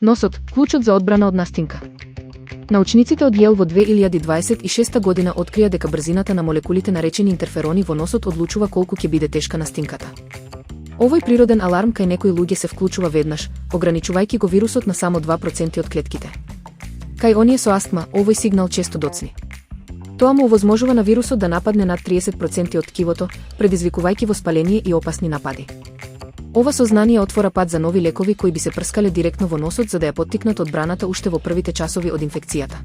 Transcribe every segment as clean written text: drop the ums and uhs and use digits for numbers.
Носот, клучот за одбрана од настинка. Научниците од Јел во 2026 година открија дека брзината на молекулите наречени интерферони во носот одлучува колку ќе биде тешка настинката. Овој природен аларм кај некои луѓе се вклучува веднаш, ограничувајќи го вирусот на само 2% од клетките. Кај оние со астма, овој сигнал често доцни. Тоа му овозможува на вирусот да нападне над 30% од ткивото, предизвикувајќи воспаление и опасни напади. Ова сознание отвора пат за нови лекови кои би се прскале директно во носот за да ја поттикнат одбраната уште во првите часови од инфекцијата.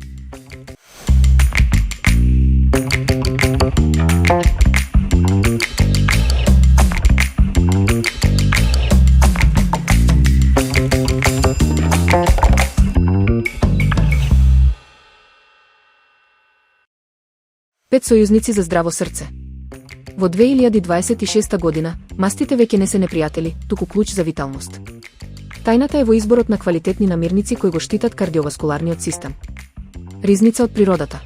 Пет сојузници за здраво срце. Во 2026 година, мастите веќе не се непријатели, туку клуч за виталност. Тајната е во изборот на квалитетни намирници кои го штитат кардиоваскуларниот систем. Ризница од природата.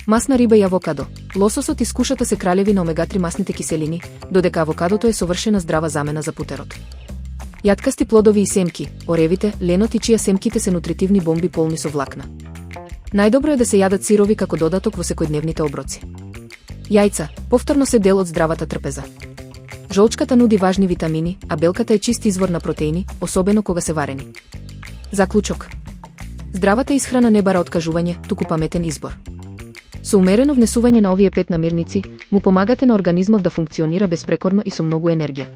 Масна риба и авокадо. Лососот и скушата се кралеви на омега-3 масните киселини, додека авокадото е совршена здрава замена за путерот. Јаткасти плодови и семки, оревите, ленот и чија семките се нутритивни бомби полни со влакна. Најдобро е да се јадат сирови како додаток во секојдневните оброци. Јајца, повторно се дел од здравата трпеза. Жолчката нуди важни витамини, а белката е чист извор на протеини, особено кога се варени. Заклучок. Здравата исхрана не бара откажување, туку паметен избор. Со умерено внесување на овие 5 намирници, му помагате на организмот да функционира безпрекорно и со многу енергија.